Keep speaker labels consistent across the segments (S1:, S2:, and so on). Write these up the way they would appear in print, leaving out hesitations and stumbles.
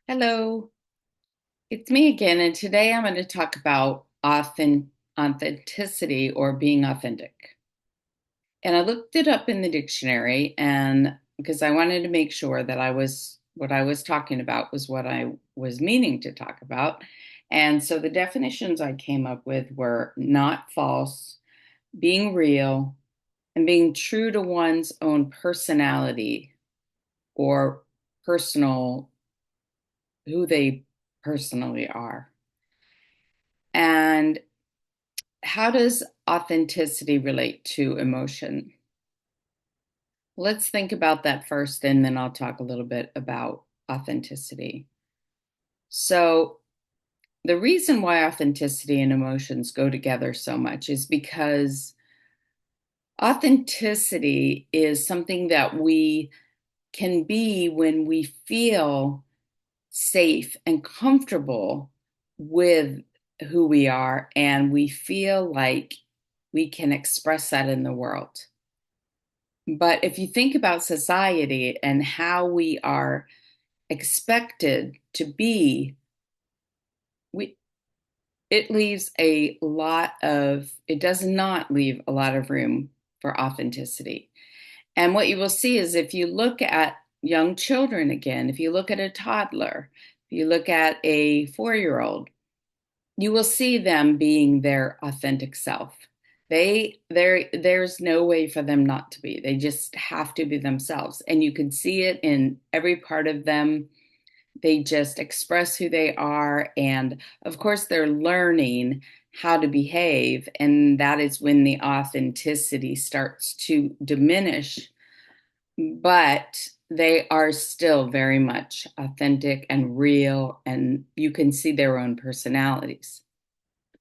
S1: Hello, it's me again, and today I'm going to talk about authenticity or being authentic. And I looked it up in the dictionary, and because I wanted to make sure that what I was talking about was what I was meaning to talk about. And so the definitions I came up with were not false, being real, and being true to one's own personality or personal, who they personally are. And how does authenticity relate to emotion? Let's think about that first, and then I'll talk a little bit about authenticity. So, the reason why authenticity and emotions go together so much is because authenticity is something that we can be when we feel safe and comfortable with who we are, and we feel like we can express that in the world. But if you think about society and how we are expected to be, we it does not leave a lot of room for authenticity. And what you will see is if you look at young children again, if you look at a toddler, if you look at a 4-year-old, you will see them being their authentic self. There's no way for them not to be. They just have to be themselves. And you can see it in every part of them. They just express who they are. And of course, they're learning how to behave. And that is when the authenticity starts to diminish. But they are still very much authentic and real, and you can see their own personalities.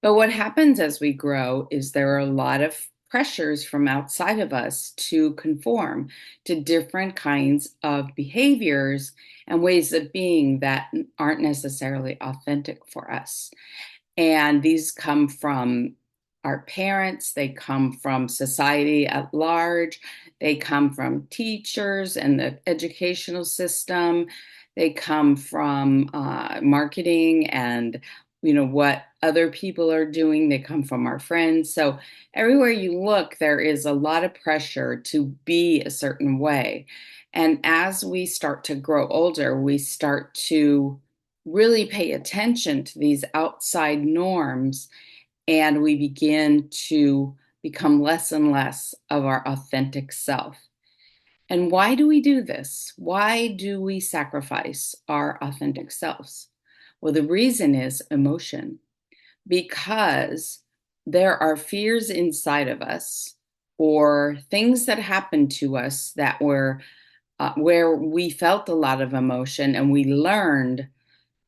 S1: But what happens as we grow is there are a lot of pressures from outside of us to conform to different kinds of behaviors and ways of being that aren't necessarily authentic for us. And these come from our parents, they come from society at large, they come from teachers and the educational system, they come from marketing and what other people are doing, they come from our friends. So everywhere you look, there is a lot of pressure to be a certain way. And as we start to grow older, we start to really pay attention to these outside norms, and we begin to become less and less of our authentic self. And why do we do this? Why do we sacrifice our authentic selves? Well, the reason is emotion, because there are fears inside of us or things that happened to us that were where we felt a lot of emotion and we learned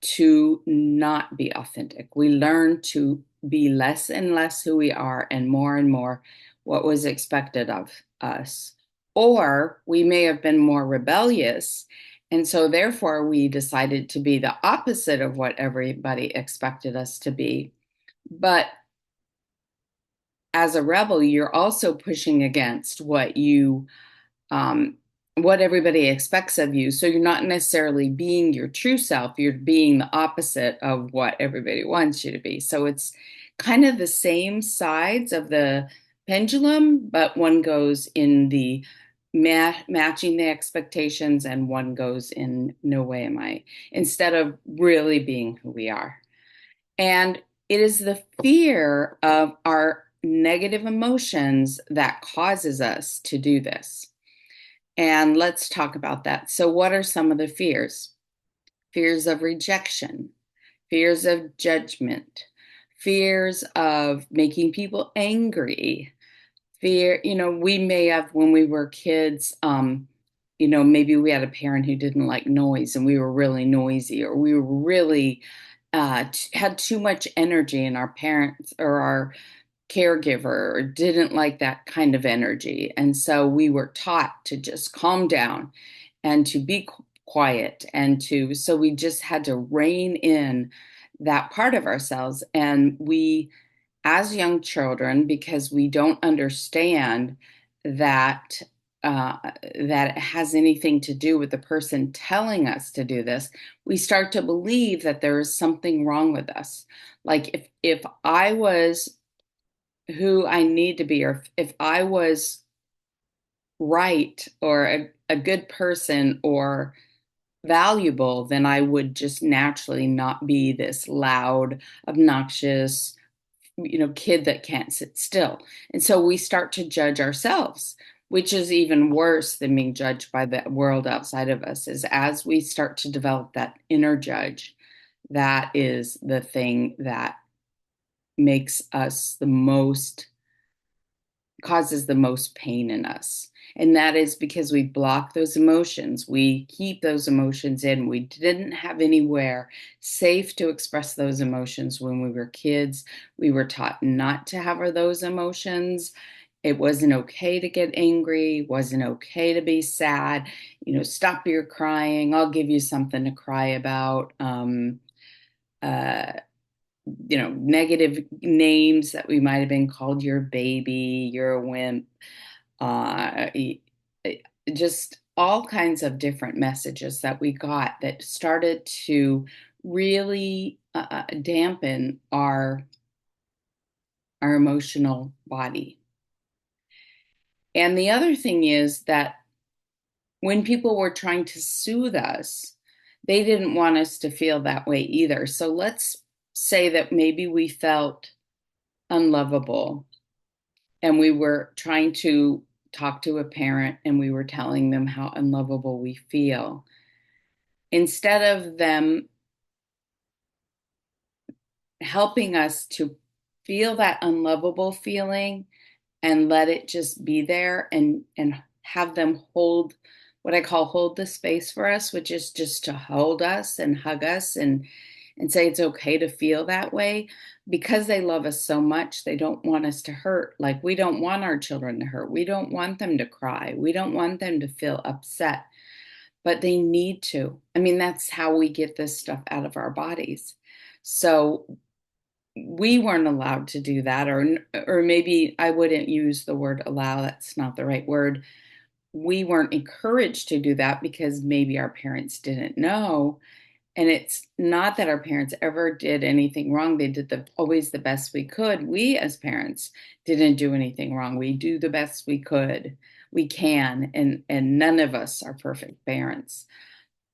S1: to not be authentic. We learn to be less and less who we are and more what was expected of us. Or we may have been more rebellious. And so, therefore, we decided to be the opposite of what everybody expected us to be. But as a rebel, you're also pushing against um, what everybody expects of you. So you're not necessarily being your true self, you're being the opposite of what everybody wants you to be. So it's kind of the same sides of the pendulum, but one goes in the matching the expectations, and one goes in no way am I, instead of really being who we are. And it is the fear of our negative emotions that causes us to do this. And let's talk about that. So, what are some of the fears? Fears of rejection, fears of judgment, fears of making people angry. We may have, when we were kids, maybe we had a parent who didn't like noise and we were really noisy, or we were really had too much energy, and our parents or our caregiver didn't like that kind of energy. And so we were taught to just calm down and to be quiet, so we just had to rein in that part of ourselves. And we, as young children, because we don't understand that that it has anything to do with the person telling us to do this, we start to believe that there is something wrong with us. Like if I was who I need to be, or if I was right or a good person or valuable, then I would just naturally not be this loud, obnoxious, kid that can't sit still. And so we start to judge ourselves, which is even worse than being judged by the world outside of us, is as we start to develop that inner judge, that is the thing that makes us the most causes the most pain in us. And that is because we block those emotions. We keep those emotions in. We didn't have anywhere safe to express those emotions when we were kids. We were taught not to have those emotions. It wasn't okay to get angry, wasn't okay to be sad. Stop your crying. I'll give you something to cry about. Uh, Negative names that we might have been called, your baby, you're a wimp, uh, just all kinds of different messages that we got that started to really dampen our emotional body. And the other thing is that when people were trying to soothe us, they didn't want us to feel that way either. So let's say that maybe we felt unlovable and we were trying to talk to a parent and we were telling them how unlovable we feel. Instead of them helping us to feel that unlovable feeling and let it just be there and have them hold what I call hold the space for us, which is just to hold us and hug us and say it's okay to feel that way. Because they love us so much, they don't want us to hurt. Like, we don't want our children to hurt. We don't want them to cry. We don't want them to feel upset, but they need to. I mean, that's how we get this stuff out of our bodies. So we weren't allowed to do that, or maybe I wouldn't use the word allow. That's not the right word. We weren't encouraged to do that because maybe our parents didn't know. And it's not that our parents ever did anything wrong. They did always the best we could. We as parents didn't do anything wrong. We do the best we could. We can, and none of us are perfect parents.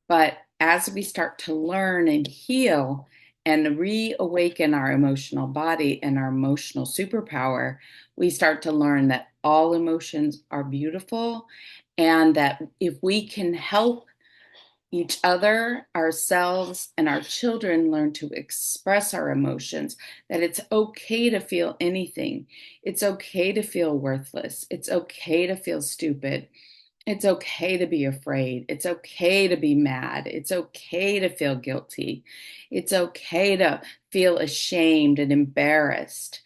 S1: But as we start to learn and heal and reawaken our emotional body and our emotional superpower, we start to learn that all emotions are beautiful, and that if we can help each other, ourselves, and our children learn to express our emotions, that it's okay to feel anything. It's okay to feel worthless. It's okay to feel stupid. It's okay to be afraid. It's okay to be mad. It's okay to feel guilty. It's okay to feel ashamed and embarrassed.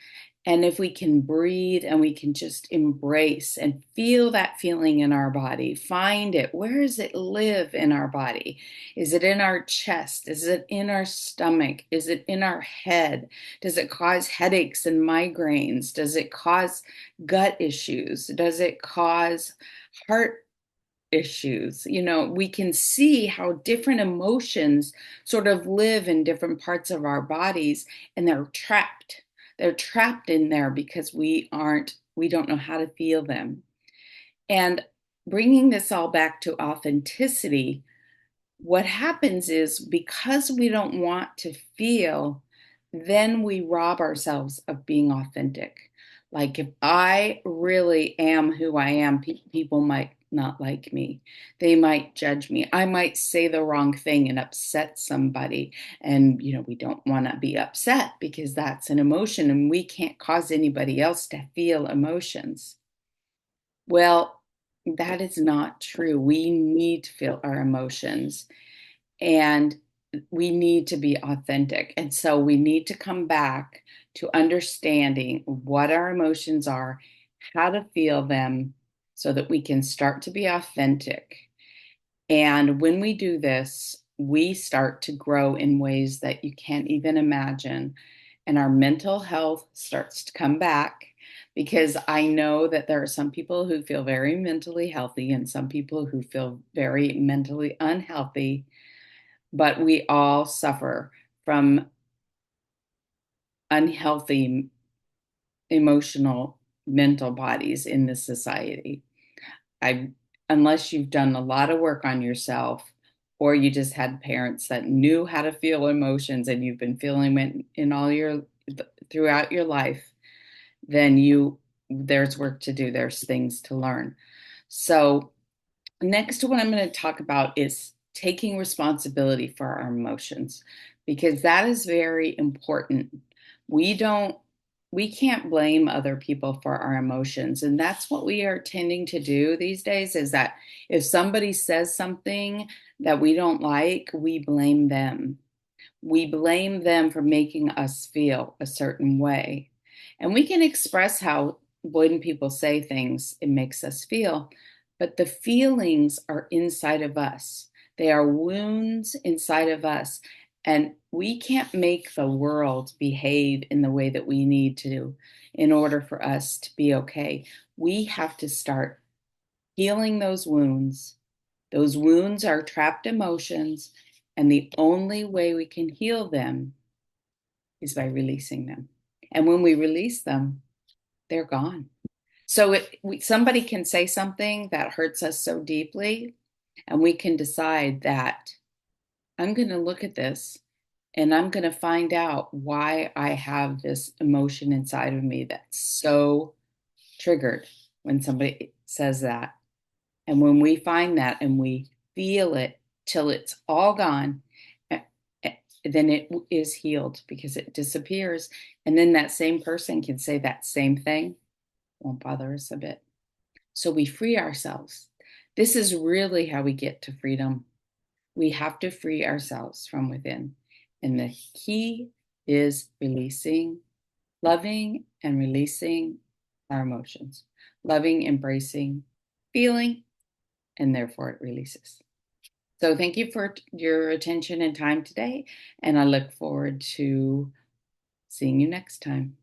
S1: And if we can breathe and we can just embrace and feel that feeling in our body, find it. Where does it live in our body? Is it in our chest? Is it in our stomach? Is it in our head? Does it cause headaches and migraines? Does it cause gut issues? Does it cause heart issues? We can see how different emotions sort of live in different parts of our bodies, and they're trapped. They're trapped in there because we don't know how to feel them. And bringing this all back to authenticity, what happens is, because we don't want to feel, then we rob ourselves of being authentic. Like, if I really am who I am, people might not like me. They might judge me. I might say the wrong thing and upset somebody. And, we don't want to be upset because that's an emotion and we can't cause anybody else to feel emotions. Well, that is not true. We need to feel our emotions, and we need to be authentic. And so we need to come back to understanding what our emotions are, how to feel them, so that we can start to be authentic. And when we do this, we start to grow in ways that you can't even imagine. And our mental health starts to come back because I know that there are some people who feel very mentally healthy and some people who feel very mentally unhealthy, but we all suffer from unhealthy emotional mental bodies in this society. I Unless you've done a lot of work on yourself or you just had parents that knew how to feel emotions and you've been feeling it in all your throughout your life, then you there's work to do. There's things to learn. So next, what I'm going to talk about is taking responsibility for our emotions, because that is very important. We don't, we can't blame other people for our emotions. And that's what we are tending to do these days, is that if somebody says something that we don't like, we blame them. We blame them for making us feel a certain way. And we can express how, when people say things, it makes us feel, but the feelings are inside of us. They are wounds inside of us. And we can't make the world behave in the way that we need to in order for us to be okay. We have to start healing those wounds. Those wounds are trapped emotions, and the only way we can heal them is by releasing them. And when we release them, they're gone. So somebody can say something that hurts us so deeply, and we can decide that I'm going to look at this and I'm going to find out why I have this emotion inside of me that's so triggered when somebody says that. And when we find that and we feel it till it's all gone, eh, then it is healed because it disappears. And then that same person can say that same thing, won't bother us a bit. So we free ourselves. This is really how we get to freedom. We have to free ourselves from within. And the key is releasing, loving, and releasing our emotions, loving, embracing, feeling, and therefore it releases. So thank you for your attention and time today, and I look forward to seeing you next time.